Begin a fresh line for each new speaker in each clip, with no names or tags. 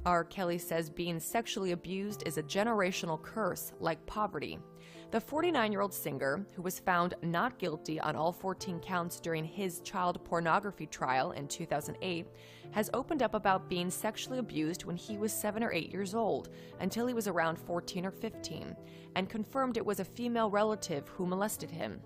R.Kelly says being sexually abused is a generational curse, like poverty. The 49-year-old singer, who was found not guilty on all 14 counts during his child pornography trial in 2008, has opened up about being sexually abused when he was 7 or 8 years old, until he was around 14 or 15, and confirmed it was a female relative who molested him.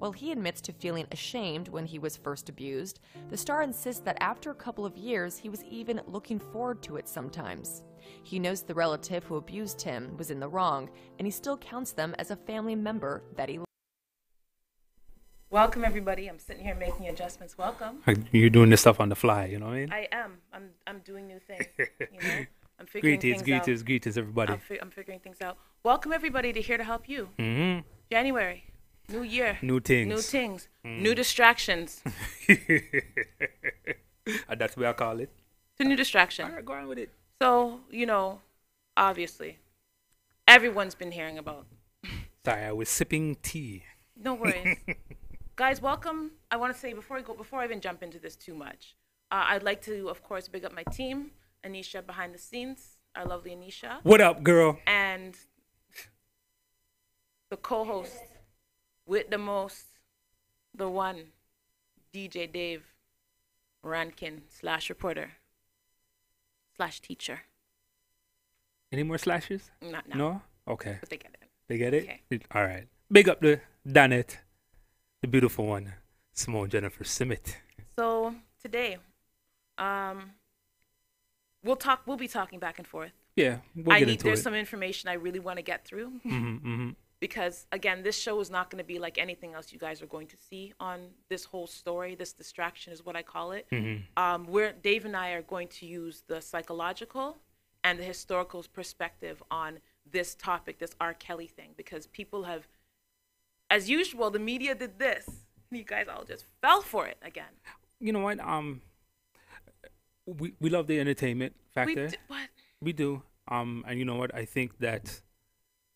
While he admits to feeling ashamed when he was first abused, the star insists that after a couple of years, he was even looking forward to it sometimes. He knows the relative who abused him was in the wrong, and he still counts them as a family member that he loves.
Welcome, everybody. I'm sitting here making adjustments. Welcome.
You're doing this stuff on the fly, you know what I mean?
I am. I'm doing new things. You know, I'm figuring things out.
Greetings, everybody.
I'm figuring things out. Welcome, everybody, to Here to Help You.
Mm-hmm.
January, new year,
new things,
new distractions.
That's what I call it.
It's a new distraction.
All right, go on with it.
So, you know, obviously, everyone's been hearing about.
Sorry, I was sipping tea.
No worries. Guys, welcome. I want to say before I even jump into this too much, I'd like to, of course, big up my team, Anisha behind the scenes, our lovely Anisha.
What up, girl?
And the co-host with the most, the one, DJ Dave Rankin /reporter /teacher.
Any more slashes?
Not now.
No? Okay.
But they get it.
They get it?
Okay.
All right. Big up the Danet, the beautiful one, Simone Jennifer Simmet.
So today, we'll be talking back and forth.
Yeah, we'll get into it.
There's some information I really want to get through. Because, again, this show is not going to be like anything else you guys are going to see on this whole story. This distraction is what I call it. Dave and I are going to use the psychological and the historical perspective on this topic, this R. Kelly thing, because people have, as usual, the media did this. And you guys all just fell for it again.
You know what? We love the entertainment factor. We do. And you know what? I think that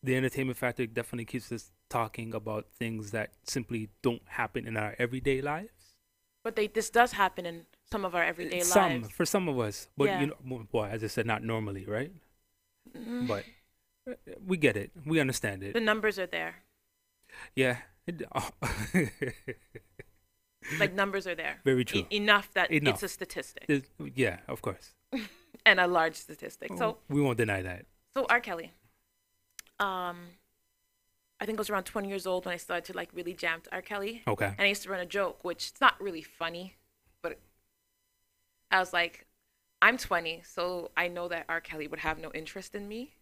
the entertainment factor definitely keeps us talking about things that simply don't happen in our everyday lives.
But this does happen in some of our everyday lives.
For some of us. But,
yeah.
you know, boy, as I said, not normally, right? But we get it. We understand it.
The numbers are there.
Yeah.
Like, numbers are there.
Very true.
Enough that it's a statistic.
Yeah, of course.
And a large statistic. So
we won't deny that.
So R. Kelly. I think I was around 20 years old when I started to like really jam to R. Kelly.
Okay.
And I used to run a joke, which it's not really funny, but I was like, I'm 20, so I know that R. Kelly would have no interest in me.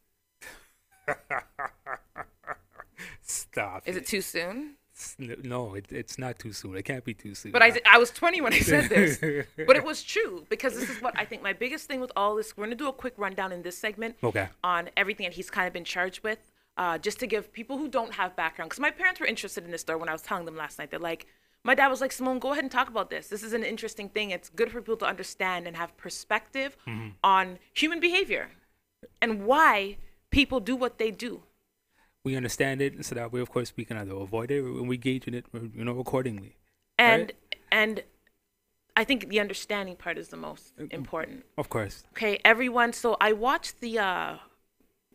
Stop.
Is it too soon?
No, it's not too soon. It can't be too soon.
But I was 20 when I said this. But it was true, because this is what I think my biggest thing with all this. We're going to do a quick rundown in this segment on everything that he's kind of been charged with, just to give people who don't have background. Because my parents were interested in this story when I was telling them last night. They're like, my dad was like, Simone, go ahead and talk about this. This is an interesting thing. It's good for people to understand and have perspective on human behavior and why people do what they do.
We understand it, so that way, of course, we can either avoid it or we engage in it, you know, accordingly.
And
right?
and I think the understanding part is the most important.
Of course.
Okay, everyone. So I watched the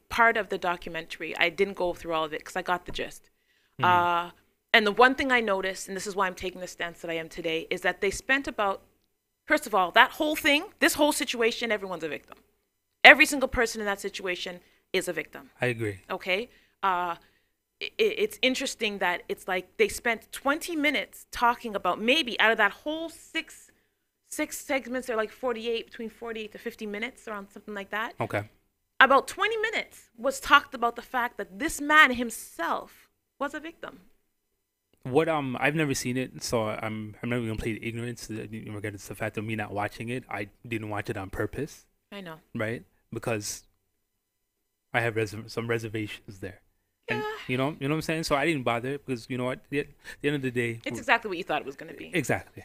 part of the documentary. I didn't go through all of it because I got the gist. And the one thing I noticed, and this is why I'm taking the stance that I am today, is that they spent about, first of all, that whole thing, this whole situation, everyone's a victim. Every single person in that situation is a victim.
I agree.
Okay. It's interesting that it's like they spent 20 minutes talking about, maybe out of that whole six segments, they're like 48, between 48 to 50 minutes, around something like that.
Okay.
About 20 minutes was talked about the fact that this man himself was a victim.
What I've never seen it, so I'm never gonna play the ignorance in regards to the fact of me not watching it. I didn't watch it on purpose.
I know.
Right? Because I have some reservations there. And you know what I'm saying? So I didn't bother because, you know what, at the end of the day,
it's exactly what you thought it was going to be.
Exactly.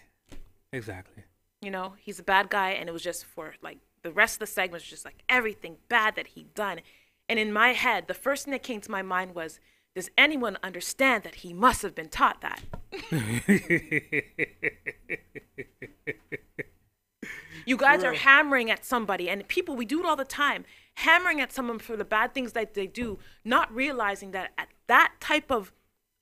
You know, he's a bad guy, and it was just for like the rest of the segment was just like everything bad that he'd done. And in my head, the first thing that came to my mind was, does anyone understand that he must have been taught that? You guys are hammering at somebody, and people, we do it all the time, hammering at someone for the bad things that they do, not realizing that that type of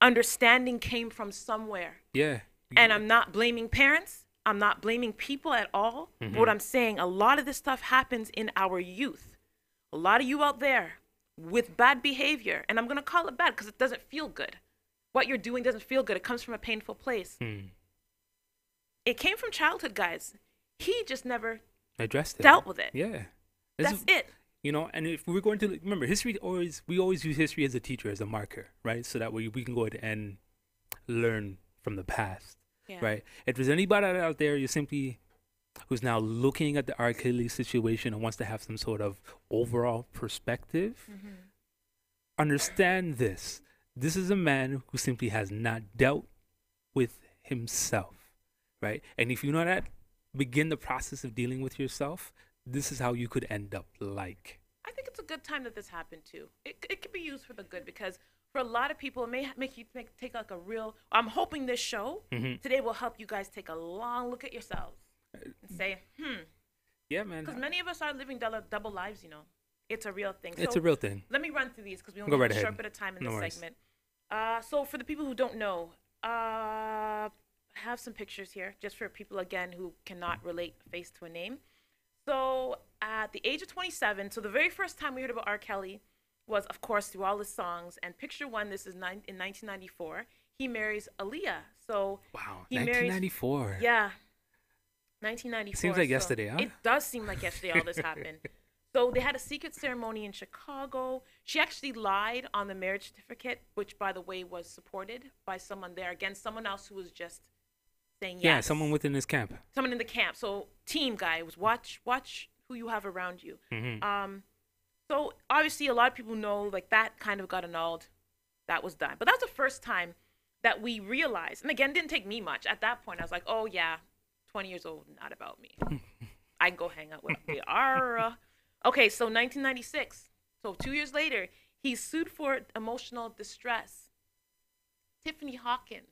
understanding came from somewhere.
Yeah.
And I'm not blaming parents. I'm not blaming people at all. But what I'm saying, a lot of this stuff happens in our youth. A lot of you out there with bad behavior, and I'm going to call it bad because it doesn't feel good. What you're doing doesn't feel good. It comes from a painful place. It came from childhood, guys. He just never
addressed it,
dealt with it.
Yeah.
That's it.
You know, and if we're going to remember, we always use history as a teacher, as a marker, right? So that way we can go ahead and learn from the past, right? If there's anybody out there who's now looking at the R.Kelly situation and wants to have some sort of overall perspective, understand this. This is a man who simply has not dealt with himself, right? And if you know that, begin the process of dealing with yourself. This is how you could end up like.
I think it's a good time that this happened too. It could be used for the good, because for a lot of people, it may make you take like a real. I'm hoping this show today will help you guys take a long look at yourselves and say,
yeah, man.
Because many of us are living double lives, you know. It's a real thing.
It's a real thing.
Let me run through these because we only have a short bit of time in this segment. So for the people who don't know, I have some pictures here just for people, again, who cannot relate a face to a name. So at the age of 27, so the very first time we heard about R.Kelly was, of course, through all his songs. And picture one, this is in 1994. He marries Aaliyah. So
wow, 1994.
Yeah, 1994.
Seems like yesterday, huh?
It does seem like yesterday all this happened. So they had a secret ceremony in Chicago. She actually lied on the marriage certificate, which, by the way, was supported by someone there. Again, someone else who was just saying yes.
Yeah, someone within his camp. Someone
in the camp. So team guy was watch who you have around you. So obviously a lot of people know, like, that kind of got annulled. That was done. But that's the first time that we realized, and again, it didn't take me much. At that point, I was like, oh yeah, 20 years old, not about me. I can go hang out with the Ara. Okay, so 1996. So 2 years later, he's sued for emotional distress. Tiffany Hawkins.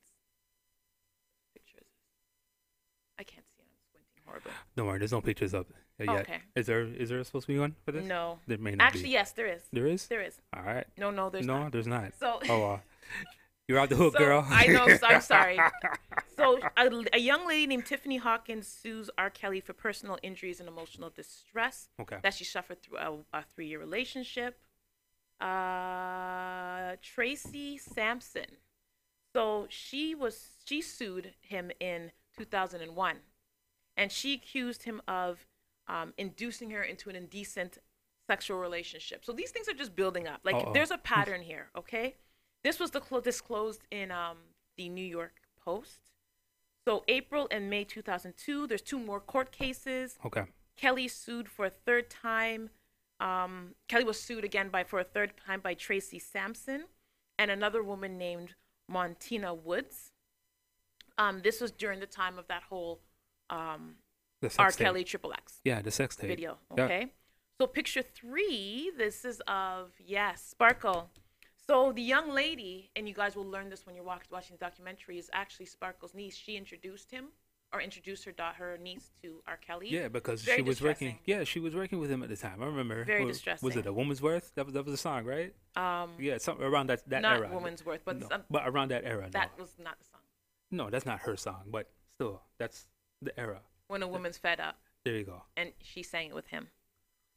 Pictures. I can't see it. I'm squinting horribly.
Don't worry, there's no pictures up yet.
Okay.
Is there supposed to be one for this?
No.
There may not
Actually,
be.
yes, there is.
There is?
There is.
All right.
No, there's not.
No, there's not.
So.
Oh, you're out the hook, girl.
I know. I'm sorry. So a young lady named Tiffany Hawkins sues R.Kelly for personal injuries and emotional distress that she suffered through a 3-year relationship. Tracy Sampson. So she sued him in 2001, and she accused him of inducing her into an indecent sexual relationship. So these things are just building up. Like, there's a pattern here, okay? This was disclosed in the New York Post. So April and May 2002, there's 2 more court cases.
Okay.
Kelly sued for a third time. Kelly was sued again for a third time by Tracy Sampson and another woman named Montina Woods. This was during the time of that whole R. Kelly XXX.
Yeah, the sex tape
video. Okay. Yep. So picture 3, this is of, Sparkle. So the young lady, and you guys will learn this when you're watching the documentary, is actually Sparkle's niece. She introduced her niece to R. Kelly.
Yeah, because she was working. Yeah, she was working with him at the time. I remember.
Very distressing.
Was it A Woman's Worth? That was the song, right? Yeah, something around that era.
Not Woman's Worth, but
but around that era.
That was not the song. No,
that's not her song, but still, that's the era.
When a woman's fed up.
There you go.
And she sang it with him,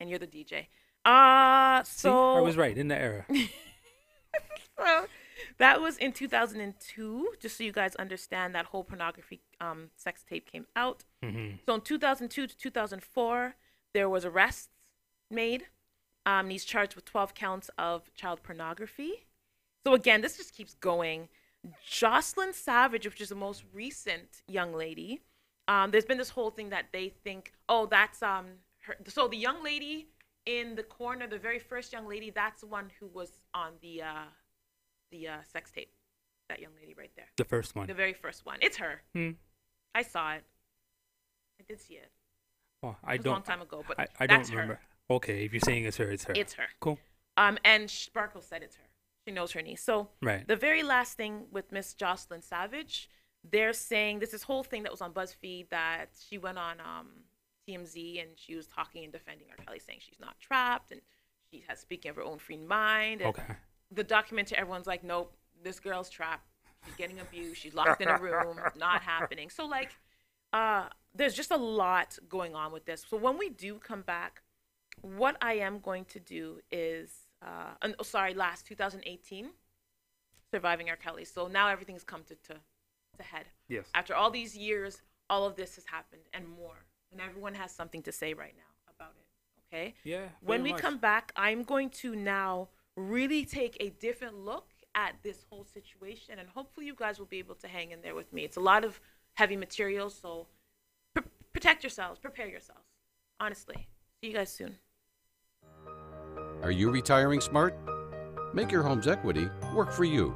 and you're the DJ.
See, I was right in the era.
So that was in 2002, just so you guys understand. That whole pornography sex tape came out. So in 2002 to 2004, there was arrests made. He's charged with 12 counts of child pornography. So again, this just keeps going. Jocelyn Savage, which is the most recent young lady, there's been this whole thing that they think, oh, that's her. So the young lady in the corner, the very first young lady, that's the one who was on the sex tape. That young lady right there.
The first one.
The very first one. It's her. I saw it. I did see it.
Well,
it was a long time ago, but
I don't remember. Her. Okay, if you're saying it's her, it's her.
It's her.
Cool.
And Sparkle said it's her. She knows her niece. So
right.
The very last thing with Miss Jocelyn Savage, they're saying this whole thing that was on BuzzFeed that she went on TMZ, and she was talking and defending R. Kelly, saying she's not trapped and she has speaking of her own free mind. And the documentary, everyone's like, nope, this girl's trapped. She's getting abused. She's locked in a room. Not happening. So like, there's just a lot going on with this. So when we do come back, what I am going to do is, last 2018, surviving R. Kelly. So now everything's come to head.
Yes.
After all these years, all of this has happened and more. And everyone has something to say right now about it. Okay?
Yeah.
When we come back, I'm going to now really take a different look at this whole situation. And hopefully you guys will be able to hang in there with me. It's a lot of heavy material. So protect yourselves. Prepare yourselves. Honestly. See you guys soon.
Are you retiring smart? Make your home's equity work for you.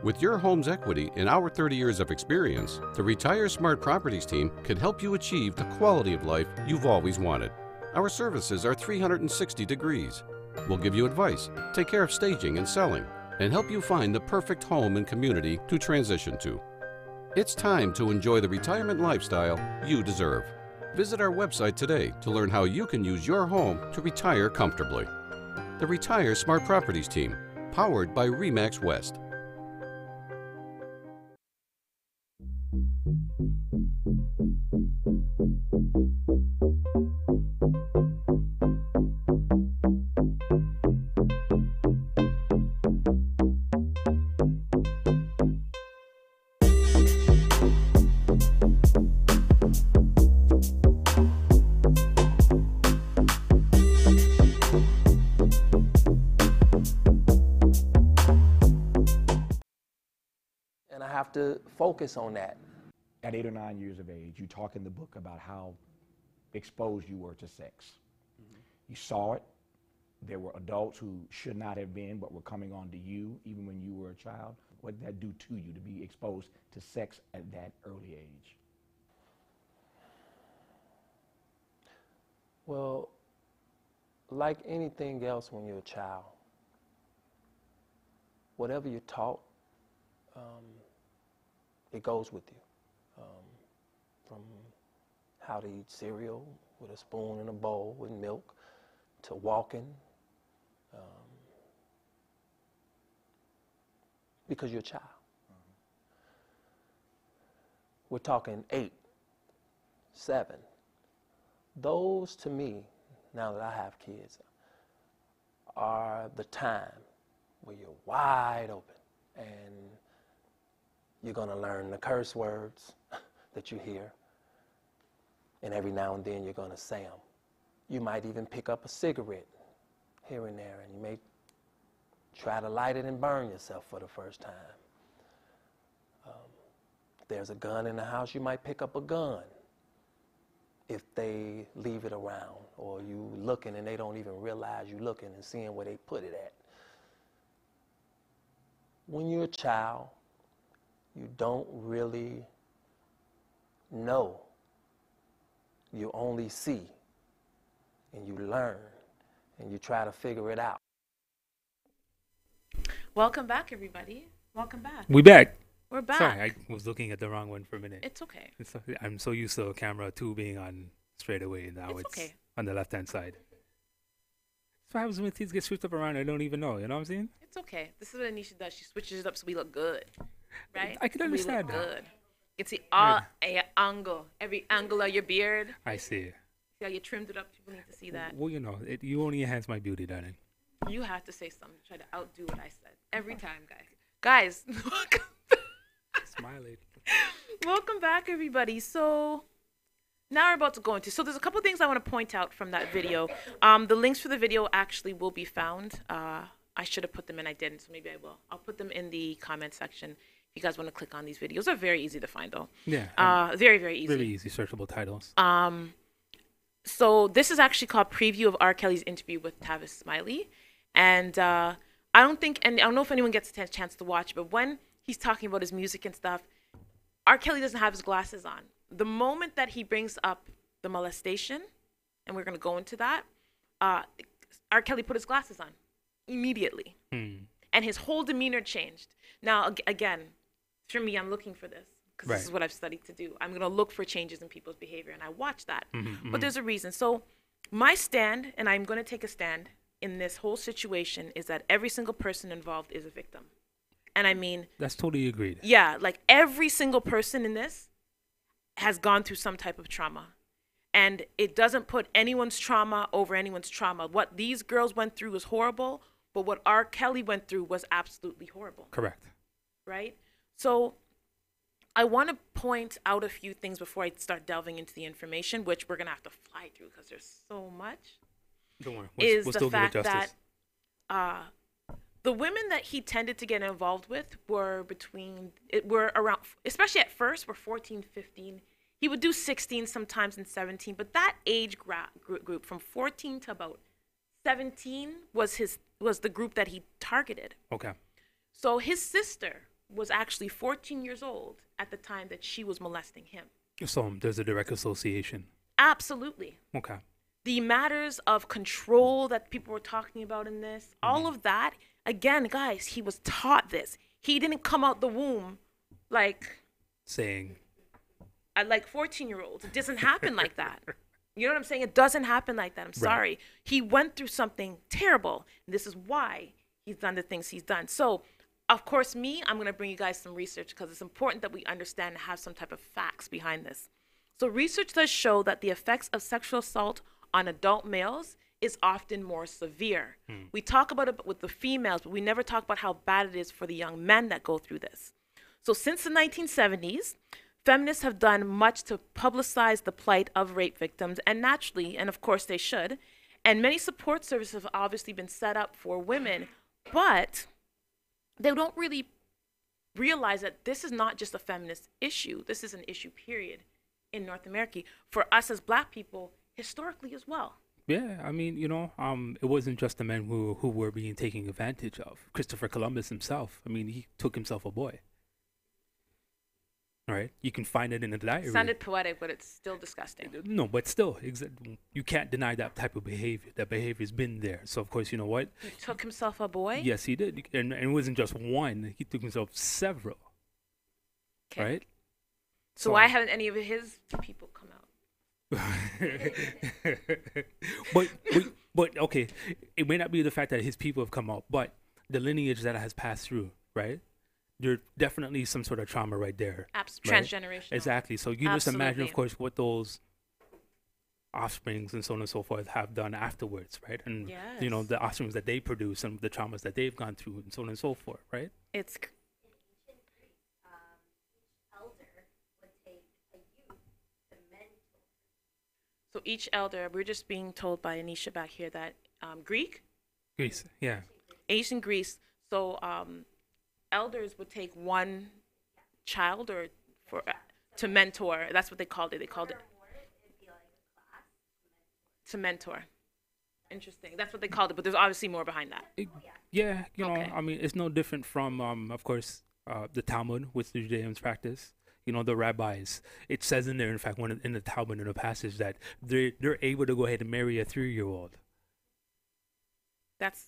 With your home's equity and our 30 years of experience, the Retire Smart Properties team can help you achieve the quality of life you've always wanted. Our services are 360 degrees. We'll give you advice, take care of staging and selling, and help you find the perfect home and community to transition to. It's time to enjoy the retirement lifestyle you deserve. Visit our website today to learn how you can use your home to retire comfortably. The Retire Smart Properties team, powered by RE/MAX West.
And I have to focus on that.
At 8 or 9 years of age, you talk in the book about how exposed you were to sex. You saw it. There were adults who should not have been, but were coming on to you even when you were a child. What did that do to you to be exposed to sex at that early age?
Well, like anything else when you're a child, whatever you're taught, it goes with you. From how to eat cereal with a spoon and a bowl with milk, to walking, because you're a child. We're talking 8, 7. Those, to me, now that I have kids, are the time where you're wide open and you're going to learn the curse words that you hear, and every now and then you're going to say them. You might even pick up a cigarette here and there, and you may try to light it and burn yourself for the first time. If there's a gun in the house, you might pick up a gun if they leave it around, or you looking and they don't even realize you looking and seeing where they put it at. When you're a child, you don't really know. You only see, and you learn, and you try to figure it out.
Welcome back, everybody. Welcome back.
We back.
We're back.
Sorry, I was looking at the wrong one for a minute.
It's okay.
I'm so used to camera 2 being on straight away, and now it's
okay.
On the left-hand side. That's what happens when things get switched up around. I don't even know. You know what I'm saying?
It's okay. This is what Anisha does. She switches it up so we look good, right?
I can understand
we look
that.
good. You can see all angle, every angle of your beard.
I see.
See how you trimmed it up? People need to see that.
Well, you know, you only enhance my beauty, darling.
You have to say something to try to outdo what I said every time, guys. Guys, welcome.
Smiley.
Welcome back, everybody. So now we're about to go into. So there's a couple things I want to point out from that video. The links for the video actually will be found. I should have put them in. I didn't, so maybe I will. I'll put them in the comment section. If you guys want to click on these videos, they're very easy to find, though.
Yeah.
Very, very easy.
Very easy, searchable titles.
So this is actually called Preview of R. Kelly's interview with Tavis Smiley. And I don't know if anyone gets a chance to watch, but when he's talking about his music and stuff, R. Kelly doesn't have his glasses on. The moment that he brings up the molestation, and we're going to go into that, R. Kelly put his glasses on immediately. And his whole demeanor changed. Now, again, for me, I'm looking for this because this is what I've studied to do. I'm going to look for changes in people's behavior, and I watch that. But there's a reason. So my stand, and I'm going to take a stand in this whole situation, is that every single person involved is a victim. And I mean...
That's totally agreed.
Yeah, like every single person in this has gone through some type of trauma. And it doesn't put anyone's trauma over anyone's trauma. What these girls went through was horrible, but what R.Kelly went through was absolutely horrible.
Correct.
Right? So I want to point out a few things before I start delving into the information, which we're going to have to fly through because there's so much.
Don't worry.
We'll the fact that the women that he tended to get involved with were around, especially at first, were 14, 15. He would do 16 sometimes and 17, but that age group from 14 to about 17 was the group that he targeted.
Okay.
So his sister was actually 14 years old at the time that she was molesting him.
So there's a direct association.
Absolutely.
Okay.
The matters of control that people were talking about in this, all of that, again, guys, he was taught this. He didn't come out the womb like...
saying...
like 14-year-olds. It doesn't happen like that. You know what I'm saying? It doesn't happen like that. I'm sorry. Right. He went through something terrible. And this is why he's done the things he's done. So, of course, I'm going to bring you guys some research because it's important that we understand and have some type of facts behind this. So research does show that the effects of sexual assault on adult males is often more severe. We talk about it with the females, but we never talk about how bad it is for the young men that go through this. So since the 1970s, feminists have done much to publicize the plight of rape victims, and naturally, and of course they should, and many support services have obviously been set up for women, but they don't really realize that this is not just a feminist issue. This is an issue, period, in North America, for us as Black people, historically as well.
Yeah, I mean, it wasn't just the men who were being taken advantage of. Christopher Columbus himself, I mean, he took himself a boy. Right, you can find it in the diary.
Sounded poetic, but it's still disgusting.
No, but still, you can't deny that type of behavior. That behavior's been there. So of course, you know what?
He took himself a boy?
Yes, he did, and it wasn't just one. He took himself several. Okay. Right.
So why haven't any of his people come out?
but okay, it may not be the fact that his people have come out, but the lineage that has passed through, right? There's definitely some sort of trauma right there.
Right? Transgenerational.
Exactly. So you just imagine, of course, what those offsprings and so on and so forth have done afterwards, right? And, the offsprings that they produce and the traumas that they've gone through and so on and so forth, right?
It's... So each elder, we're just being told by Anisha back here that
Greece, yeah.
Ancient Greece. So elders would take one child to mentor. That's what they called it. They called it to mentor. Interesting. That's what they called it, but there's obviously more behind that.
Yeah, I mean, it's no different from, of course, the Talmud, which the Judeans practice. The rabbis. It says in there, in fact, in the Talmud, in a passage, that they're able to go ahead and marry a 3-year-old.
That's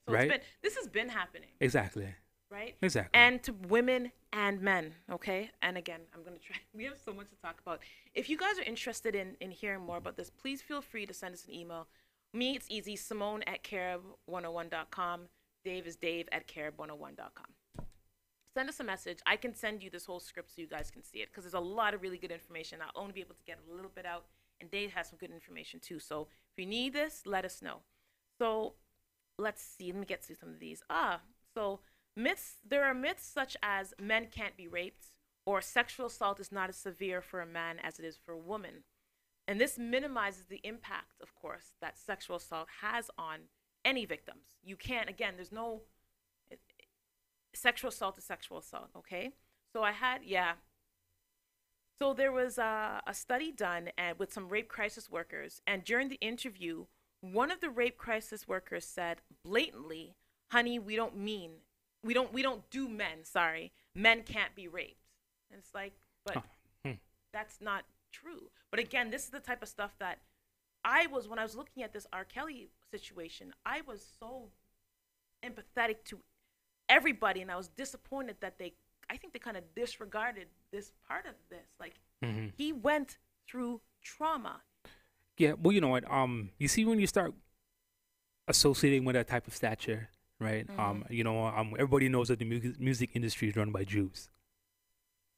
so
right.
This has been happening.
Exactly.
Right.
Exactly.
And to women and men. Okay. And again, I'm gonna try. We have so much to talk about. If you guys are interested in hearing more about this, please feel free to send us an email. Me, it's easy. Simone at carib101.com. Dave is Dave at carib101.com. Send us a message. I can send you this whole script so you guys can see it because there's a lot of really good information. I'll only be able to get a little bit out, and Dave has some good information too. So if you need this, let us know. So let's see. Let me get to some of these. So myths. There are myths such as men can't be raped or sexual assault is not as severe for a man as it is for a woman. And this minimizes the impact, of course, that sexual assault has on any victims. You can't, again, there's no... Sexual assault is sexual assault, okay? So So there was a study done with some rape crisis workers, and during the interview, one of the rape crisis workers said blatantly, "Honey, we don't do men. Sorry, men can't be raped." And it's like, but that's not true. But again, this is the type of stuff that when I was looking at this R.Kelly situation, I was so empathetic to everybody, and I was disappointed that they I think they kind of disregarded this part of this. Like, he went through trauma.
Yeah, well, you know what? You see, when you start associating with that type of stature, right? You know, everybody knows that the music industry is run by Jews,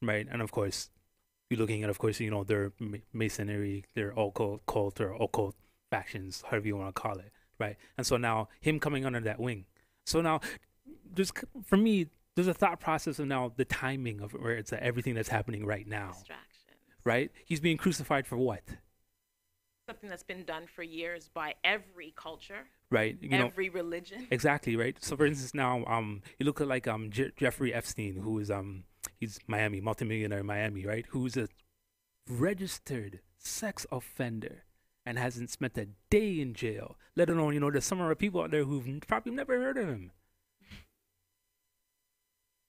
right? And of course, you're looking at, of course, you know, their masonry, their occult or occult factions, however you want to call it, right? And so now him coming under that wing. So now, for me, there's a thought process of now the timing of where it's everything that's happening right now.
Distractions.
Right? He's being crucified for what?
Something that's been done for years by every culture.
Right.
Every religion.
Exactly, right? So for instance now, you look at like Jeffrey Epstein, who is he's Miami, multimillionaire in Miami, right? Who's a registered sex offender and hasn't spent a day in jail, let alone, you know, there's some of our people out there who've probably never heard of him.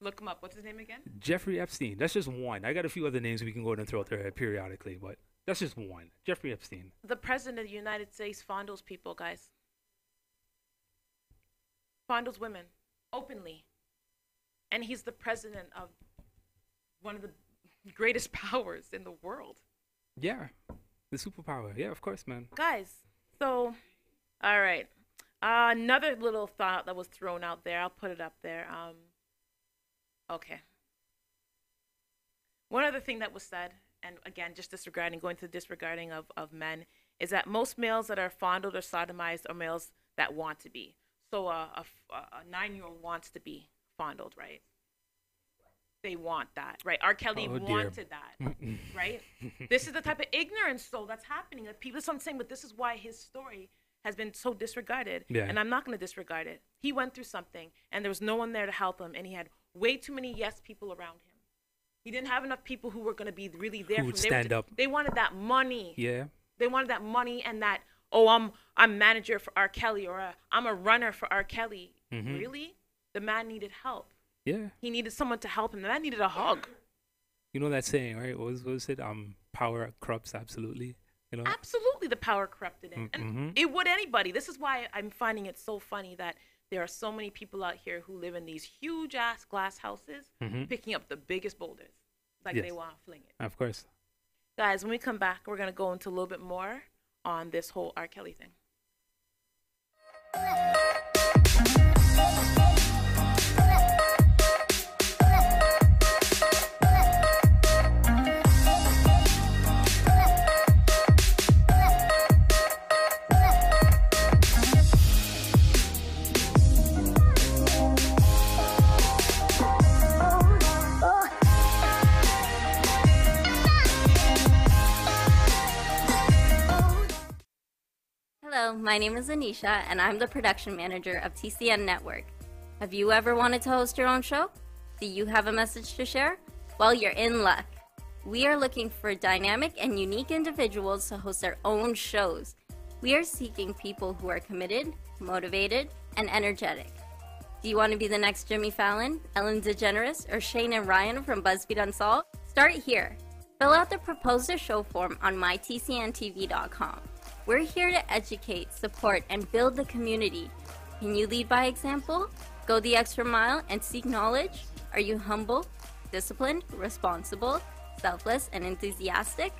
Look him up. What's his name again?
Jeffrey Epstein. That's just one. I got a few other names we can go ahead and throw out there periodically, but that's just one. Jeffrey Epstein.
The president of the United States fondles people, guys. Fondles women openly. And he's the president of one of the greatest powers in the world.
Yeah. The superpower. Yeah, of course, man.
Guys, so, all right. Another little thought that was thrown out there. I'll put it up there. Okay. One other thing that was said, and again, just going to the disregarding of men, is that most males that are fondled or sodomized are males that want to be. So a 9-year-old wants to be fondled, right? They want that, right? R.Kelly wanted that, right? This is the type of ignorance, so that's happening. Like, people, that's what I'm saying, but this is why his story has been so disregarded, and I'm not going to disregard it. He went through something, and there was no one there to help him, and he had way too many yes people around him. He didn't have enough people who were going to be really there.
Who would stand up.
They wanted that money.
Yeah.
They wanted that money and that, oh, I'm manager for R.Kelly, or I'm a runner for R.Kelly. Really? The man needed help.
Yeah.
He needed someone to help him. The man needed a hug.
You know that saying, right? What was it? Power corrupts absolutely. You know?
Absolutely, the power corrupted him. And it would anybody. This is why I'm finding it so funny that there are so many people out here who live in these huge-ass glass houses picking up the biggest boulders. Like they want to fling it.
Of course.
Guys, when we come back, we're going to go into a little bit more on this whole R. Kelly thing.
Hello, my name is Anisha, and I'm the production manager of TCN Network. Have you ever wanted to host your own show? Do you have a message to share? Well, you're in luck. We are looking for dynamic and unique individuals to host their own shows. We are seeking people who are committed, motivated, and energetic. Do you want to be the next Jimmy Fallon, Ellen DeGeneres, or Shane and Ryan from BuzzFeed Unsolved? Start here. Fill out the Propose a Show form on mytcntv.com. We're here to educate, support, and build the community. Can you lead by example? Go the extra mile and seek knowledge? Are you humble, disciplined, responsible, selfless, and enthusiastic?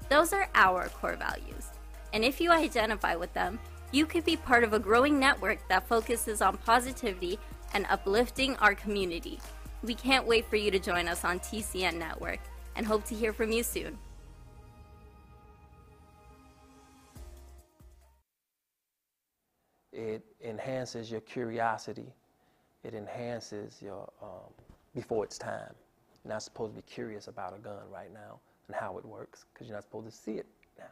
Those are our core values. And if you identify with them, you could be part of a growing network that focuses on positivity and uplifting our community. We can't wait for you to join us on TCN Network and hope to hear from you soon.
It enhances your curiosity. It enhances your, before it's time. You're not supposed to be curious about a gun right now and how it works, because you're not supposed to see it now.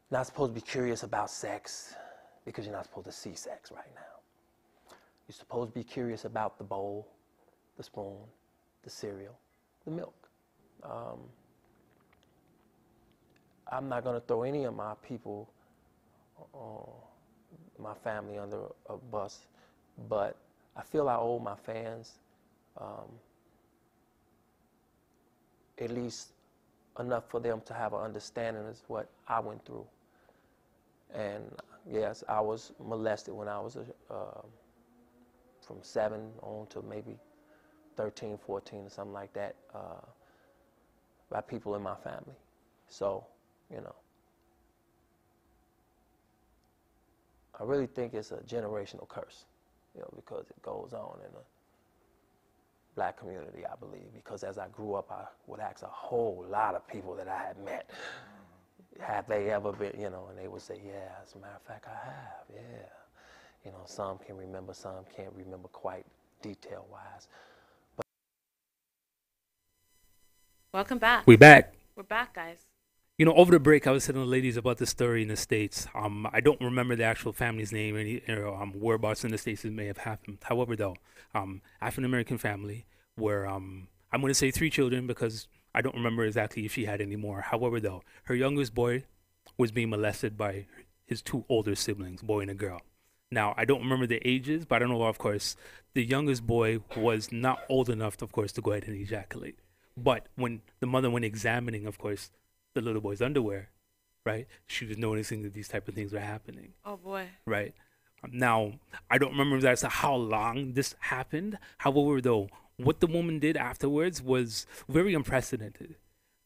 You're not supposed to be curious about sex, because you're not supposed to see sex right now. You're supposed to be curious about the bowl, the spoon, the cereal, the milk. I'm not going to throw any of my people, my family under a bus, but I feel I owe my fans at least enough for them to have an understanding of what I went through. And yes, I was molested when I was from 7 on to maybe 13, 14, or something like that, by people in my family. So, you know, I really think it's a generational curse, you know, because it goes on in the black community, I believe, because as I grew up, I would ask a whole lot of people that I had met, have they ever been, you know, and they would say, yeah, as a matter of fact, I have, yeah. You know, some can remember, some can't remember quite detail-wise.
Welcome back.
We're back.
We're back, guys.
You know, over the break, I was telling the ladies about the story in the States. I don't remember the actual family's name or whereabouts in the States it may have happened. However, though, African-American family where I'm going to say 3 children because I don't remember exactly if she had any more. However, though, her youngest boy was being molested by his 2 older siblings, boy and a girl. Now, I don't remember the ages, but I don't know, of course, the youngest boy was not old enough, of course, to go ahead and ejaculate. But when the mother went examining, of course, the little boy's underwear, right, she was noticing that these type of things were happening.
Oh, boy.
Right. Now, I don't remember that's how long this happened. However, though, what the woman did afterwards was very unprecedented,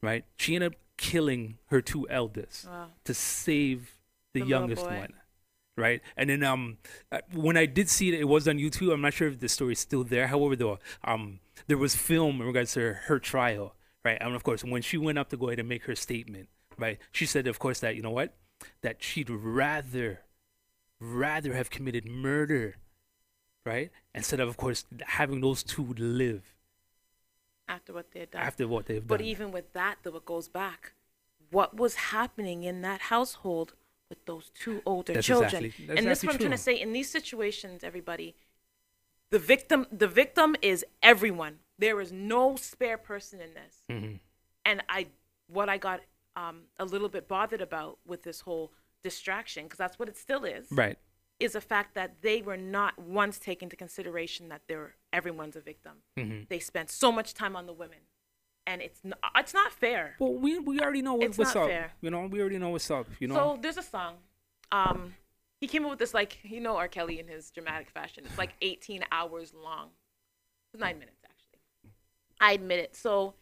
right? She ended up killing her 2 eldest to save the youngest one, right? And then when I did see it, it was on YouTube. I'm not sure if the story is still there. However, though, there was film in regards to her trial, right? And of course, when she went up to go ahead and make her statement, right, she said, of course, that, you know what, that she'd rather have committed murder, right, instead of course, having those 2 live.
After what they had done.
After what they've done.
But even with that, though, it goes back. What was happening in that household with those 2 older children? And this is what I'm trying to say. In these situations, everybody, the victim is everyone. There is no spare person in this. Mm-hmm. And what I got a little bit bothered about with this whole distraction, because that's what it still is,
right,
is the fact that they were not once taken into consideration that everyone's a victim. Mm-hmm. They spent so much time on the women, and it's not fair.
Well, we already know what's up. Fair. You know, we already know what's up. You know.
So there's a song. He came up with this, like, you know, R. Kelly in his dramatic fashion. It's like 18 hours long. It's 9 minutes actually. I admit it. So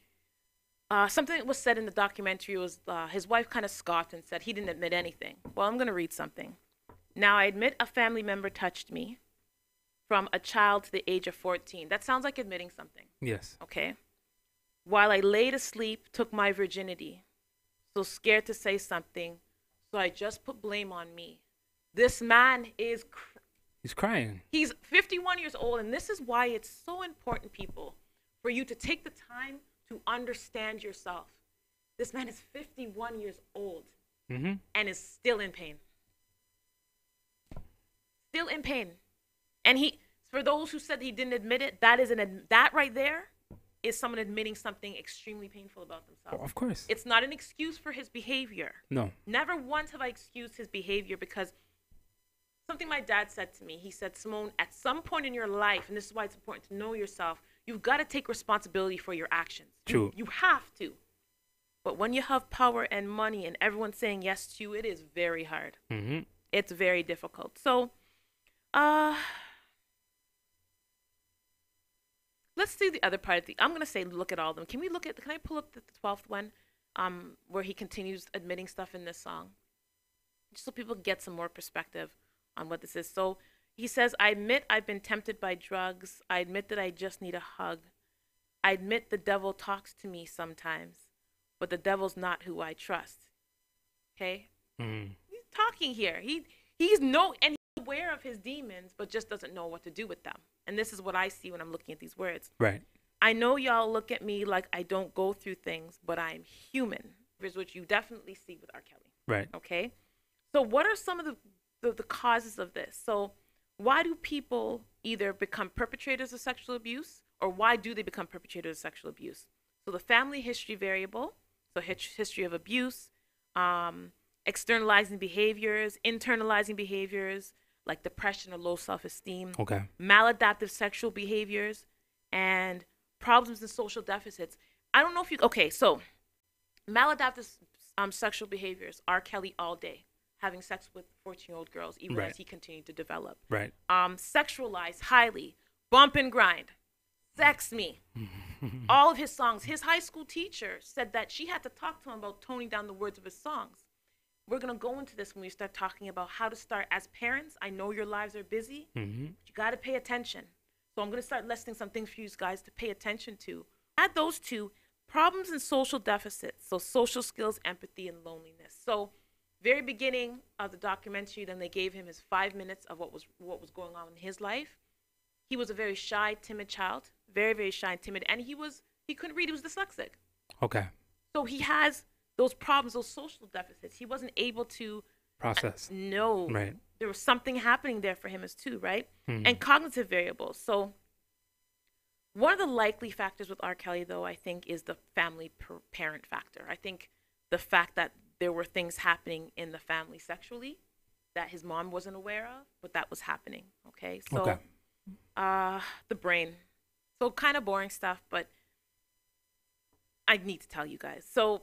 something that was said in the documentary was his wife kind of scoffed and said he didn't admit anything. Well, I'm going to read something. Now, I admit a family member touched me from a child to the age of 14. That sounds like admitting something.
Yes.
Okay. While I laid asleep, took my virginity. So scared to say something, so I just put blame on me. This man is...
He's crying.
He's 51 years old, and this is why it's so important, people, for you to take the time to understand yourself. This man is 51 years old and is still in pain. Still in pain. And for those who said he didn't admit it, that right there is someone admitting something extremely painful about themselves.
Oh, of course.
It's not an excuse for his behavior.
No.
Never once have I excused his behavior, because something my dad said to me, he said, Simone, at some point in your life, and this is why it's important to know yourself, you've got to take responsibility for your actions.
True.
You have to. But when you have power and money and everyone's saying yes to you, it is very hard. Mm-hmm. It's very difficult. So, let's see the other part of I'm going to say look at all of them. Can I pull up the 12th one where he continues admitting stuff in this song? Just so people get some more perspective on what this is. So he says, I admit I've been tempted by drugs. I admit that I just need a hug. I admit the devil talks to me sometimes, but the devil's not who I trust. Okay? Mm. He's talking here. He's aware of his demons, but just doesn't know what to do with them. And this is what I see when I'm looking at these words.
Right.
I know y'all look at me like I don't go through things, but I'm human. Here's what you definitely see with R. Kelly.
Right.
Okay? So what are some of the causes of this? So why do people either become perpetrators of sexual abuse, or why do they become perpetrators of sexual abuse? So the family history variable, so history of abuse, externalizing behaviors, internalizing behaviors, like depression or low self-esteem,
okay,
maladaptive sexual behaviors, and problems and social deficits. I don't know if so maladaptive sexual behaviors, R. Kelly all day, having sex with 14-year-old girls, even as he continued to develop.
Right.
Sexualized highly, bump and grind, sex me. All of his songs. His high school teacher said that she had to talk to him about toning down the words of his songs. We're going to go into this when we start talking about how to start as parents. I know your lives are busy, but you got to pay attention. So I'm going to start listing some things for you guys to pay attention to. Add those two, problems and social deficits. So social skills, empathy, and loneliness. So very beginning of the documentary, then they gave him his 5 minutes of what was going on in his life. He was a very shy, timid child, very, very shy and timid, and he couldn't read. He was dyslexic.
Okay.
So he has those problems, those social deficits. He wasn't able to
process.
No.
Right.
There was something happening there for him as too, right? And cognitive variables. So one of the likely factors with R.Kelly, though, I think, is the family parent factor. I think the fact that there were things happening in the family sexually that his mom wasn't aware of, but that was happening. Okay. So the brain. So kind of boring stuff, but I need to tell you guys. So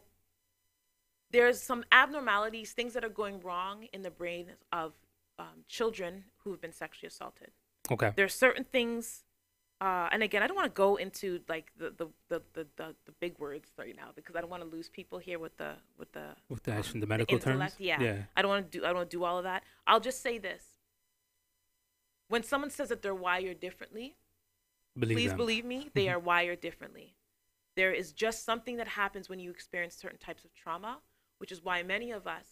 there's some abnormalities, things that are going wrong in the brain of children who have been sexually assaulted.
Okay.
There are certain things, and again, I don't want to go into like the big words right now because I don't want to lose people here with the
medical terms.
Yeah. I don't want to do all of that. I'll just say this. When someone says that they're wired differently, please believe me, they are wired differently. There is just something that happens when you experience certain types of trauma, which is why many of us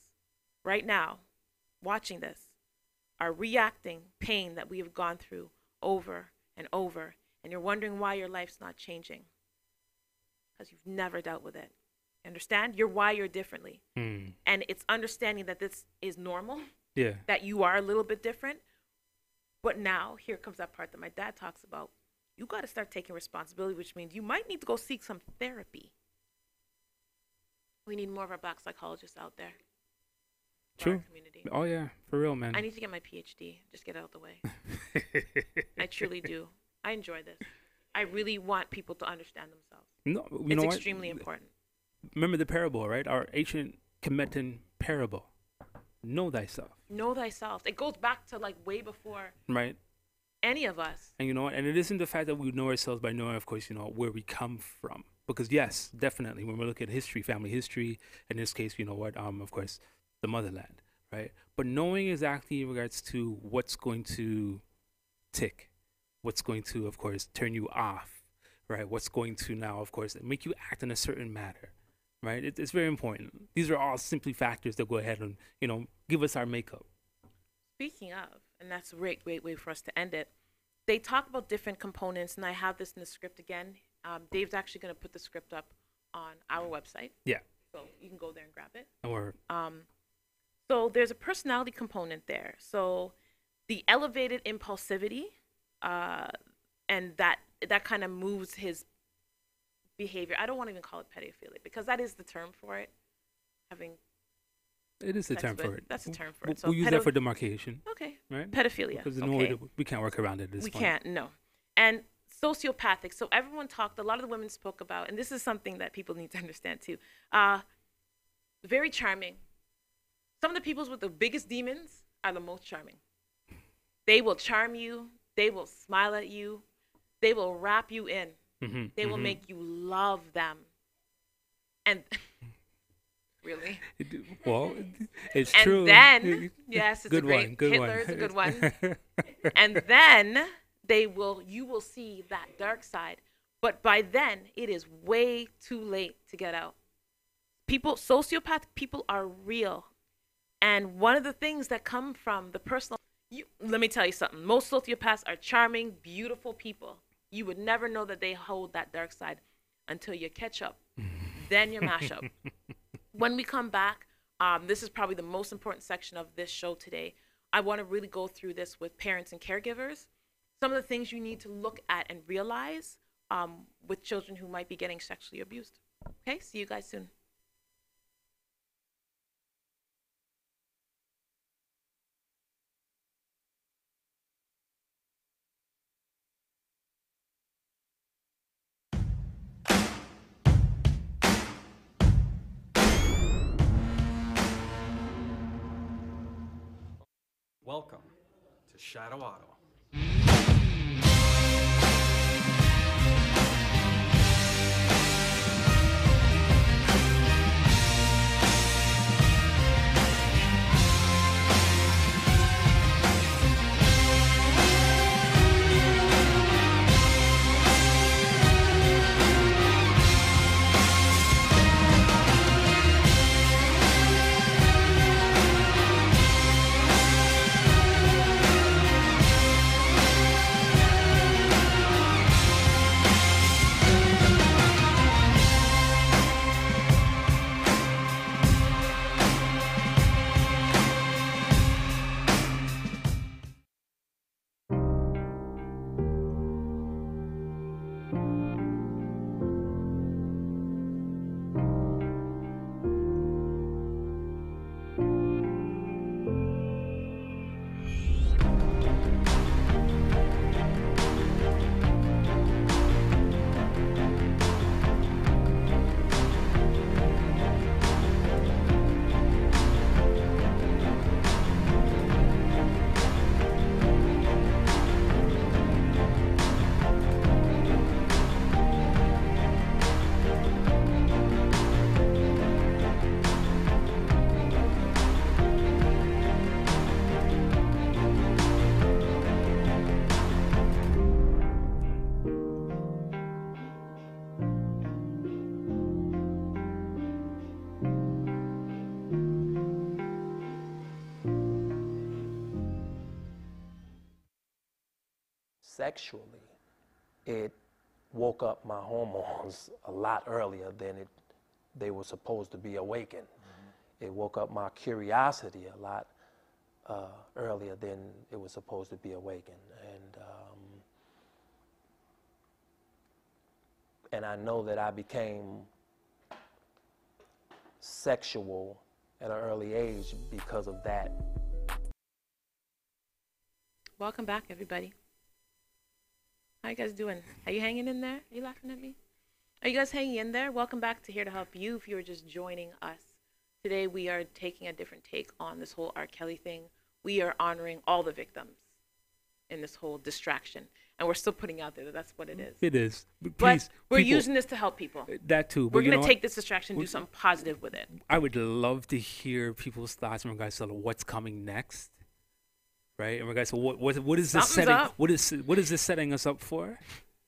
right now watching this are reacting pain that we have gone through over and over, and you're wondering why your life's not changing because you've never dealt with it. Understand? You're wired differently. And it's understanding that this is normal, that you are a little bit different. But now, here comes that part that my dad talks about. You got to start taking responsibility, which means you might need to go seek some therapy. We need more of our Black psychologists out there.
True. Community. Oh, yeah. For real, man.
I need to get my PhD. Just get it out of the way. I truly do. I enjoy this. I really want people to understand themselves.
No,
it's extremely important.
Remember the parable, right? Our ancient Kemetan parable. Know thyself.
Know thyself. It goes back to like way before any of us.
And you know what? And it isn't the fact that we know ourselves by knowing, of course, where we come from. Because yes, definitely, when we look at history, family history, in this case, you know what? Of course, the motherland, right? But knowing exactly in regards to what's going to tick, what's going to, of course, turn you off, right? What's going to now, of course, make you act in a certain manner. Right, it's very important. These are all simply factors that go ahead and give us our makeup.
Speaking of, and that's a great way for us to end it. They talk about different components, and I have this in the script again. Dave's actually going to put the script up on our website. Yeah. So you can go there and grab it.
Or
so there's a personality component there. So the elevated impulsivity, and that kind of moves his behavior. I don't want to even call it pedophilia because that is the term for it.
It is the term for it.
That's the term for it.
So we'll use that for demarcation.
Okay.
Right?
Pedophilia.
Because no way we can't work around it at this point.
We can't, no. And sociopathic. So everyone talked, a lot of the women spoke about, and this is something that people need to understand too. Very charming. Some of the people with the biggest demons are the most charming. They will charm you. They will smile at you. They will wrap you in. They will make you love them. And really?
Well, it's true.
And then, yes, it's
good
a great
one. Good
Hitler's
one.
a good one. And then you will see that dark side. But by then, it is way too late to get out. Sociopathic people are real. And one of the things that come from the personal, let me tell you something. Most sociopaths are charming, beautiful people. You would never know that they hold that dark side until you catch up. Then you mash up. When we come back, this is probably the most important section of this show today. I want to really go through this with parents and caregivers. Some of the things you need to look at and realize with children who might be getting sexually abused. Okay, see you guys soon.
Welcome to Shadow Auto.
sexually, it woke up my hormones a lot earlier than they were supposed to be awakened. It woke up my curiosity a lot earlier than it was supposed to be awakened. And I know that I became sexual at an early age because of that.
Welcome back, everybody. How you guys doing? Are you hanging in there? Are you laughing at me? Are you guys hanging in there? Welcome back to Here to Help You if you are just joining us. Today we are taking a different take on this whole R.Kelly thing. We are honoring all the victims in this whole distraction. And we're still putting out there that that's what it is.
It is.
Please, but we're
people,
using this to help people.
That too.
We're going to take this distraction and do something positive with it.
I would love to hear people's thoughts in regards to what's coming next. Right? In regards to what is this setting? Up. What is this setting us up for?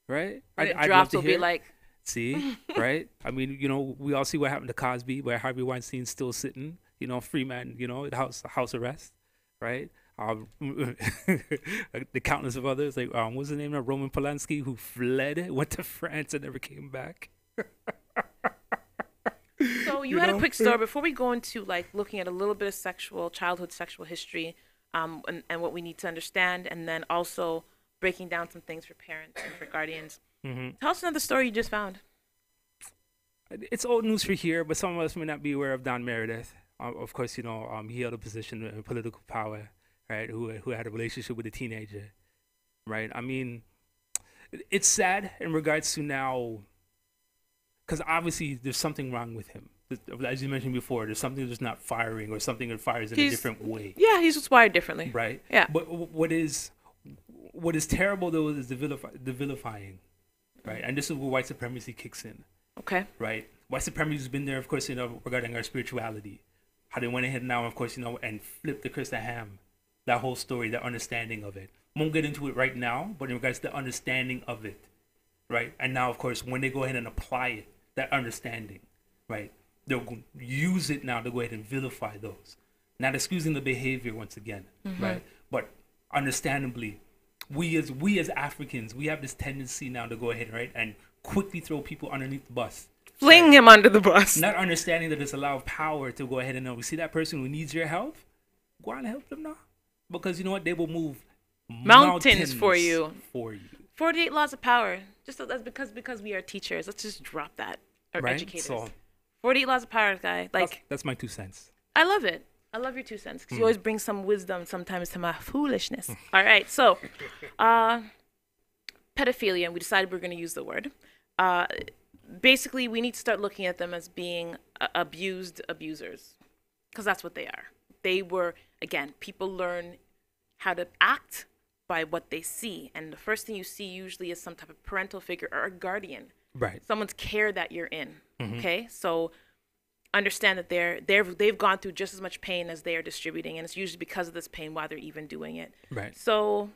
Right?
I'd love to hear. Be like,
see, right? I mean, we all see what happened to Cosby, where Harvey Weinstein's still sitting, free man, house arrest, right? The countless of others, like what's the name of Roman Polanski, who fled, went to France, and never came back.
So you had a quick story before we go into looking at a little bit of childhood sexual history, and what we need to understand, and then also breaking down some things for parents and for guardians. Mm-hmm. Tell us another story you just found.
It's old news for here, but some of us may not be aware of Don Meredith. Of course, he held a position in political power, right? Who had a relationship with a teenager, right? I mean, it's sad in regards to now, because obviously there's something wrong with him. As you mentioned before, there's something that's not firing, or something that fires in a different way.
Yeah, he's just wired differently.
Right.
Yeah.
But what is terrible though is the vilifying, right? And this is where white supremacy kicks in.
Okay.
Right. White supremacy has been there, of course, regarding our spirituality. How they went ahead now, of course, and flipped the Krista Ham, that whole story, that understanding of it. Won't get into it right now, but in regards to the understanding of it, right? And now, of course, when they go ahead and apply it, that understanding, right? They'll use it now to go ahead and vilify those. Not excusing the behavior once again, mm-hmm. right? But understandably, we as Africans, we have this tendency now to go ahead, right, and quickly throw people underneath the bus.
Fling him under the bus.
Not understanding that it's a lot of power to go ahead and know. We see that person who needs your help, go on and help them now. Because you know what? They will move
mountains for you.
48
laws of power. Just so that's because we are teachers. Let's just drop that. Or right? Educators. So, 48 laws of power, guy.
That's my 2 cents.
I love it. I love your 2 cents because you always bring some wisdom sometimes to my foolishness. All right. So, pedophilia, and we decided we're going to use the word. Basically, we need to start looking at them as being abused abusers, because that's what they are. They were, again, people learn how to act by what they see. And the first thing you see usually is some type of parental figure or a guardian.
Right.
Someone's care that you're in. Mm-hmm. Okay? So understand that they've gone through just as much pain as they are distributing, and it's usually because of this pain why they're even doing it.
Right.
So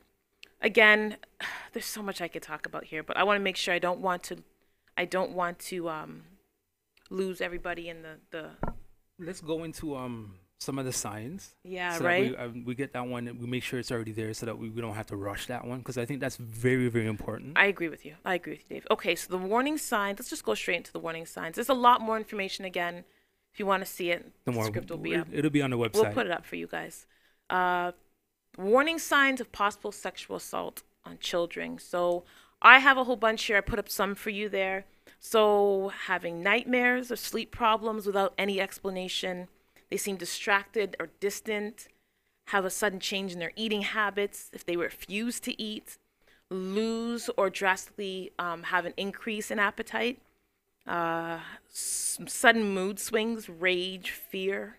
again, there's so much I could talk about here, but I want to make sure I don't want to lose everybody in the
Let's go into some of the signs.
Yeah,
so
right.
That we get that one, and we make sure it's already there, so that we don't have to rush that one, because I think that's very, very important.
I agree with you, Dave. Okay, so the warning signs. Let's just go straight into the warning signs. There's a lot more information again. If you want to see it, the script will be up.
It'll be on the website.
We'll put it up for you guys. Warning signs of possible sexual assault on children. So I have a whole bunch here. I put up some for you there. So having nightmares or sleep problems without any explanation. They seem distracted or distant. Have a sudden change in their eating habits. If they refuse to eat. Lose or drastically have an increase in appetite. Sudden mood swings, rage, fear,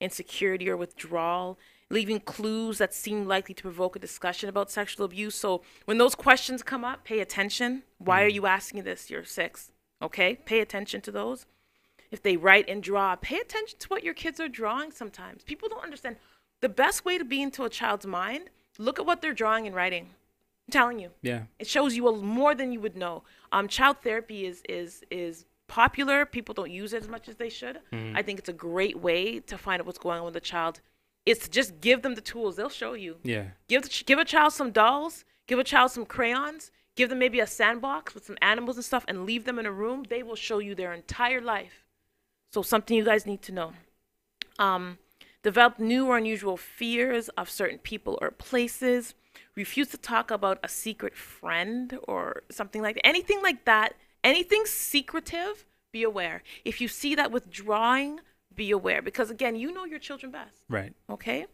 insecurity or withdrawal. Leaving clues that seem likely to provoke a discussion about sexual abuse. So when those questions come up, pay attention. Why are you asking this? You're 6. Okay? Pay attention to those. If they write and draw, pay attention to what your kids are drawing sometimes. People don't understand. The best way to be into a child's mind, look at what they're drawing and writing. I'm telling you.
Yeah.
It shows you more than you would know. Child therapy is popular. People don't use it as much as they should. Mm-hmm. I think it's a great way to find out what's going on with the child. It's to just give them the tools. They'll show you.
Yeah.
Give a child some dolls. Give a child some crayons, give them maybe a sandbox with some animals and stuff, and leave them in a room. They will show you their entire life. So something you guys need to know. Develop new or unusual fears of certain people or places. Refuse to talk about a secret friend or something like that. Anything like that, anything secretive, be aware. If you see that withdrawing, be aware. Because again, you know your children best.
Right.
Okay?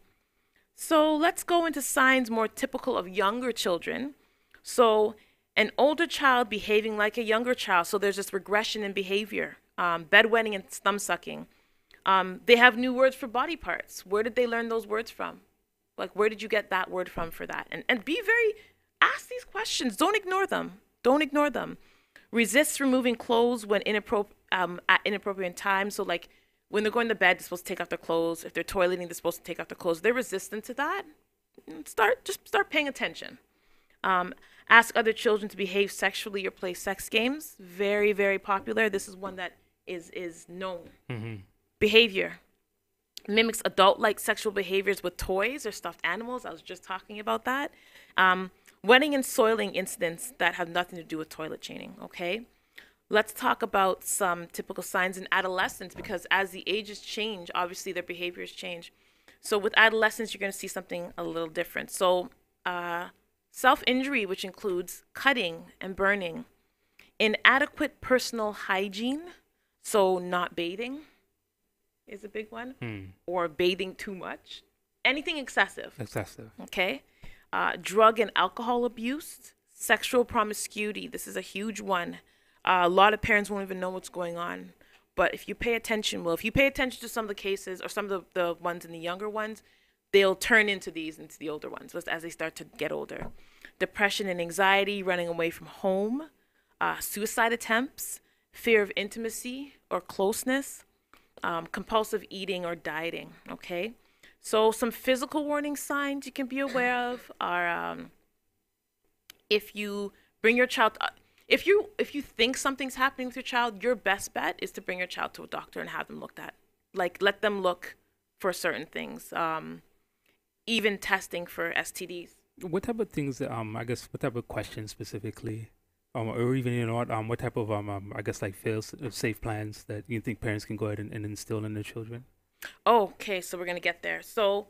So let's go into signs more typical of younger children. So an older child behaving like a younger child. So there's this regression in behavior. Bedwetting and thumb sucking. They have new words for body parts. Where did they learn those words from? Like, where did you get that word from for that? And be very, ask these questions. Don't ignore them. Don't ignore them. Resist removing clothes when at inappropriate times. So like when they're going to bed, they're supposed to take off their clothes. If they're toileting, they're supposed to take off their clothes. They're resistant to that. Just start paying attention. Ask other children to behave sexually or play sex games. Very, very popular. This is one that is known. Mm-hmm. Behavior. Mimics adult-like sexual behaviors with toys or stuffed animals. I was just talking about that. Wetting and soiling incidents that have nothing to do with toilet chaining, okay? Let's talk about some typical signs in adolescence, because as the ages change, obviously their behaviors change. So with adolescence, you're going to see something a little different. So self-injury, which includes cutting and burning. Inadequate personal hygiene, so not bathing is a big one, or bathing too much. Anything excessive.
Excessive.
Okay. Drug and alcohol abuse, sexual promiscuity. This is a huge one. A lot of parents won't even know what's going on. But if you pay attention, to some of the cases or some of the ones in the younger ones, they'll turn into the older ones as they start to get older. Depression and anxiety, running away from home, suicide attempts, fear of intimacy or closeness, compulsive eating or dieting, okay? So some physical warning signs you can be aware of are if you bring your child, if you think something's happening with your child, your best bet is to bring your child to a doctor and have them looked at. Like, let them look for certain things, even testing for STDs.
What type of things, what type of questions specifically, or even, what type of, like safe plans that you think parents can go ahead and instill in their children?
Oh, okay, so we're going to get there. So,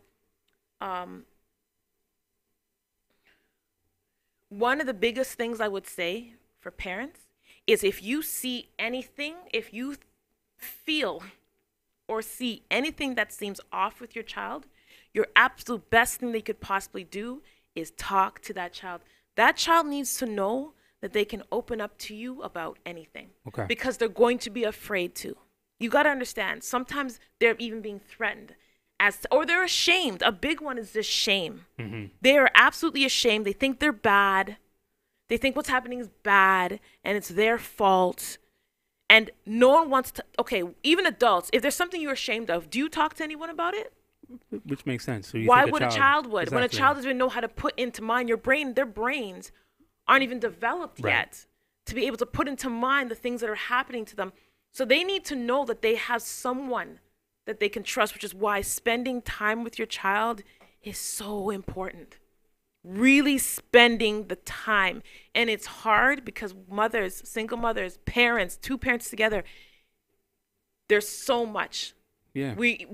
one of the biggest things I would say for parents is if you see anything, if you feel or see anything that seems off with your child, your absolute best thing they could possibly do is talk to that child. That child needs to know that they can open up to you about anything. Okay. Because they're going to be afraid to. You got to understand, sometimes they're even being threatened or they're ashamed. A big one is just shame. Mm-hmm. They are absolutely ashamed. They think they're bad. They think what's happening is bad and it's their fault. And no one wants to, okay, even adults, if there's something you're ashamed of, do you talk to anyone about it?
Which makes sense. So
why would a child would? Exactly. When a child doesn't even know how to put into mind their brains aren't even developed yet to be able to put into mind the things that are happening to them. So they need to know that they have someone that they can trust, which is why spending time with your child is so important. Really spending the time. And it's hard because mothers, single mothers, parents, two parents together, there's so much. Yeah.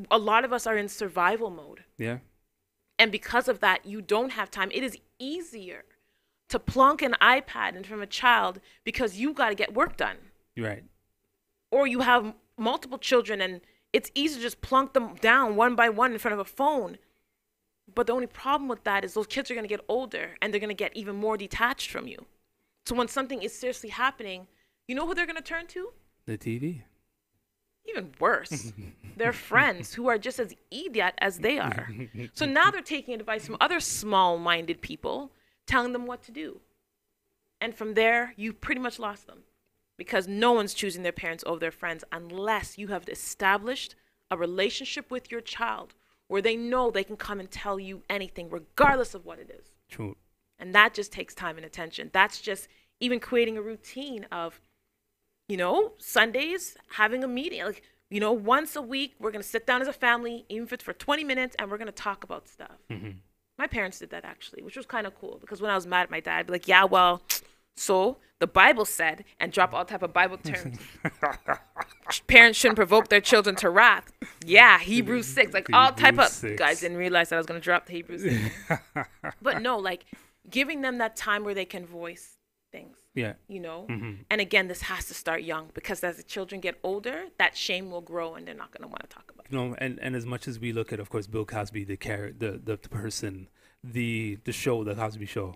A lot of us are in survival mode. Yeah. And because of that, you don't have time. It is easier to plonk an iPad in front of a child because you got to get work done. Right. Or you have multiple children and it's easy to just plunk them down one by one in front of a phone. But the only problem with that is those kids are going to get older and they're going to get even more detached from you. So when something is seriously happening, you know who they're going to turn to?
The TV.
Even worse, their friends who are just as idiot as they are. So now they're taking advice from other small-minded people, telling them what to do. And from there, you pretty much lost them because no one's choosing their parents over their friends unless you have established a relationship with your child where they know they can come and tell you anything, regardless of what it is. True. And that just takes time and attention. That's just even creating a routine of, Sundays, having a meeting. Like, once a week, we're going to sit down as a family, even if it's for 20 minutes, and we're going to talk about stuff. Mm-hmm. My parents did that actually, which was kind of cool because when I was mad at my dad, I'd be like, yeah, well, so the Bible said, and drop all type of Bible terms. Parents shouldn't provoke their children to wrath. Yeah, Hebrews 6, like all type of 6. Guys didn't realize that I was going to drop the Hebrews 6. But no, like giving them that time where they can voice things.
Yeah.
You know? And again, this has to start young because as the children get older, that shame will grow and they're not going to want to talk about it.
You know, and as much as we look at, of course, Bill Cosby, the person, the show, the Cosby Show,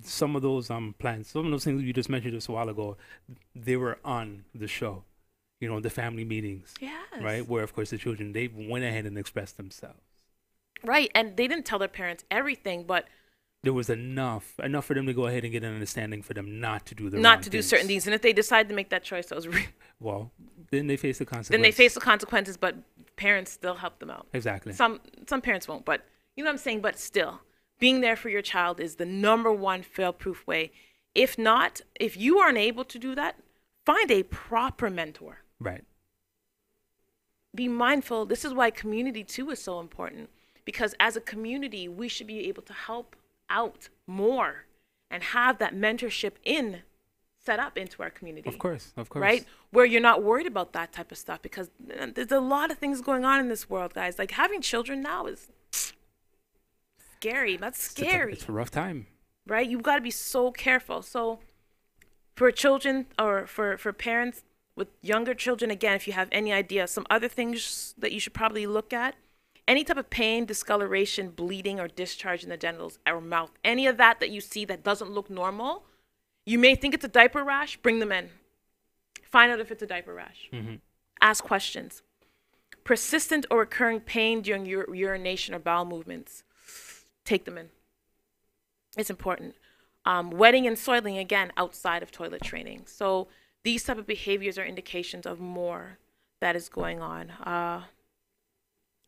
some of those plans, some of those things you just mentioned just a while ago, they were on the show. You know, the family meetings.
Yes.
Right? Where, of course, the children, they went ahead and expressed themselves.
Right. And they didn't tell their parents everything, but
there was enough for them to go ahead and get an understanding for them not to do
certain things. And if they decide to make that choice, that was
well, then they face the consequences.
Then they face the consequences, but parents still help them out.
Exactly.
Some parents won't, but you know what I'm saying? But still, being there for your child is the #1 fail-proof way. If not, if you aren't able to do that, find a proper mentor.
Right.
Be mindful. This is why community too is so important, because as a community, we should be able to help out more and have that mentorship set up into our community.
Of course.
Right? Where you're not worried about that type of stuff, because there's a lot of things going on in this world, guys. Like having children now is scary. That's scary.
It's a rough time.
Right? You've got to be so careful. So for children or for parents with younger children, again, if you have any idea, some other things that you should probably look at, any type of pain, discoloration, bleeding, or discharge in the genitals or mouth, any of that you see that doesn't look normal, you may think it's a diaper rash, bring them in. Find out if it's a diaper rash. Ask questions. Persistent or recurring pain during urination or bowel movements, take them in. It's important. Wetting and soiling, again, outside of toilet training. So these type of behaviors are indications of more that is going on.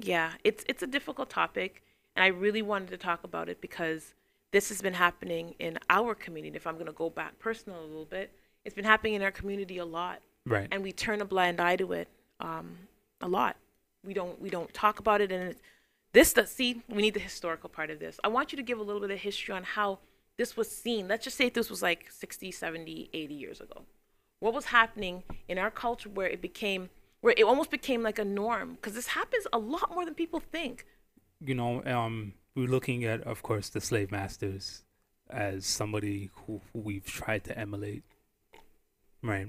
Yeah, it's a difficult topic, and I really wanted to talk about it because this has been happening in our community. If I'm going to go back personal a little bit, it's been happening in our community a lot.
Right.
And we turn a blind eye to it a lot. We don't talk about it, and we need the historical part of this. I want you to give a little bit of history on how this was seen. Let's just say if this was like 60, 70, 80 years ago. What was happening in our culture where it almost became like a norm? Because this happens a lot more than people think.
You know, we're looking at, of course, the slave masters as somebody who we've tried to emulate, right?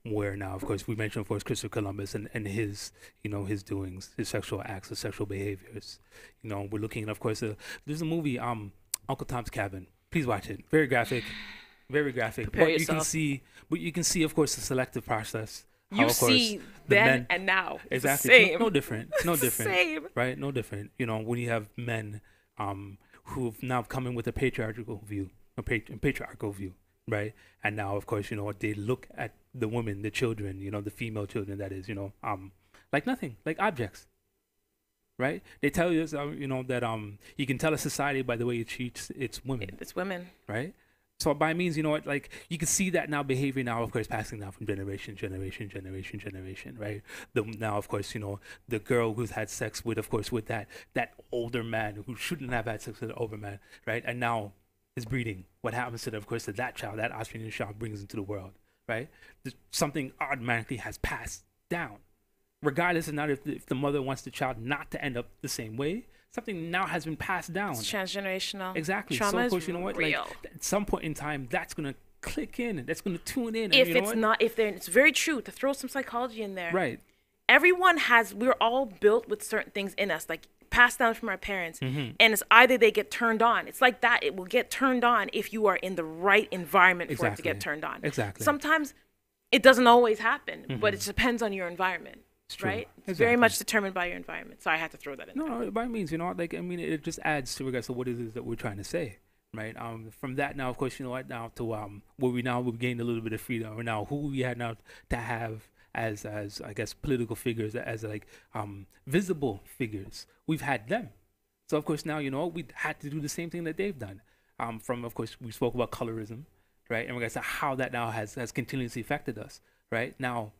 Where now, of course, we mentioned, of course, Christopher Columbus and his, his doings, his sexual acts, his sexual behaviors. You know, we're looking at, of course, there's a movie, Uncle Tom's Cabin. Please watch it. Very graphic. Very graphic.
Prepare
but
yourself.
you can see, of course, the selective process.
How, you see then and now. It's
exactly.
The same.
No different. No different.
Same.
Right? No different. You know, when you have men who've now come in with a patriarchal view, right? And now, of course, they look at the women, the children, the female children, that is, like nothing, like objects. Right? They tell you, that you can tell a society by the way it treats its women.
It's women.
Right? So by means, like you can see that now behavior now, of course, passing down from generation, right? Now, of course, the girl who's had sex with, of course, with that older man who shouldn't have had sex with an older man, right? And now is breeding. What happens to, of course, to that child, that Australian child brings into the world, right? Something automatically has passed down. Regardless of not if the mother wants the child not to end up the same way, something now has been passed down.
It's transgenerational.
Exactly.
Trauma
so of course,
is
you know what?
real.
Like at some point in time, that's gonna click in. That's gonna tune in.
If it's very true to throw some psychology in there.
Right.
We're all built with certain things in us, like passed down from our parents, and it's either they get turned on. It's like that. It will get turned on if you are in the right environment for it to get turned on.
Exactly.
Sometimes it doesn't always happen, but it depends on your environment. Right? It's very much determined by your environment. So I had to throw that in.
No, by means, it just adds to regards to what it is that we're trying to say, right? From that now, of course, now to where we've gained a little bit of freedom, or now who we had now to have as I guess political figures, as like visible figures. We've had them. So of course now, we had to do the same thing that they've done. Of course, we spoke about colorism, right? In regards to how that now has continuously affected us, right? Now,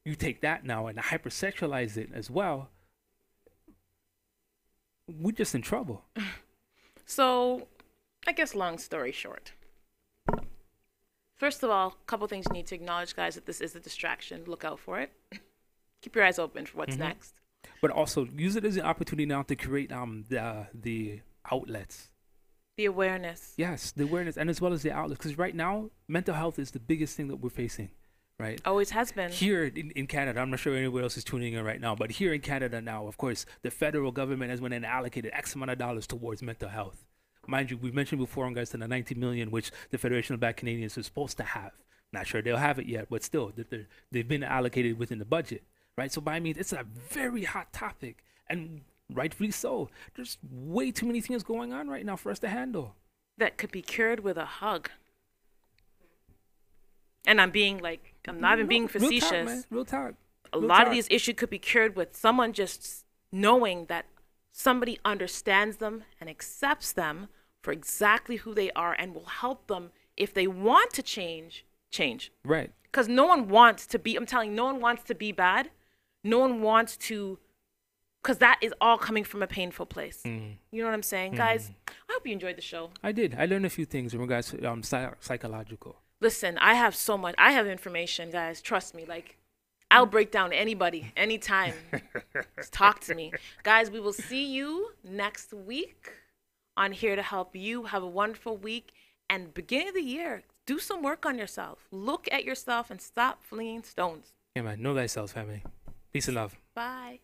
you take that now and hypersexualize it as well, we're just in trouble.
So, I guess long story short. First of all, a couple things you need to acknowledge, guys, that this is a distraction. Look out for it. Keep your eyes open for what's next.
But also use it as an opportunity now to create the outlets.
The awareness.
Yes, the awareness, and as well as the outlets. Because right now, mental health is the biggest thing that we're facing, right?
Always has been.
Here in Canada, I'm not sure anywhere else is tuning in right now, but here in Canada now, of course, the federal government has went and allocated X amount of dollars towards mental health. Mind you, we've mentioned before, guys, to the 90 million, which the Federation of Black Canadians is supposed to have. Not sure they'll have it yet, but still, they've been allocated within the budget. Right, so by means, it's a very hot topic, and rightfully so. There's way too many things going on right now for us to handle.
That could be cured with a hug. And I'm not even being facetious.
Real talk, man. Real talk.
A lot of these issues could be cured with someone just knowing that somebody understands them and accepts them for exactly who they are and will help them if they want to change.
Right.
Because no one wants to be, I'm telling you, no one wants to be bad. No one wants to, because that is all coming from a painful place. You know what I'm saying? Guys, I hope you enjoyed the show.
I did. I learned a few things in regards to psychological.
Listen, I have so much. I have information, guys. Trust me. Like, I'll break down anybody, anytime. Just talk to me. Guys, we will see you next week on Here to Help You. Have a wonderful week. And beginning of the year, do some work on yourself. Look at yourself and stop fleeing stones.
Yeah, man. Know thyself, family. Peace and love.
Bye.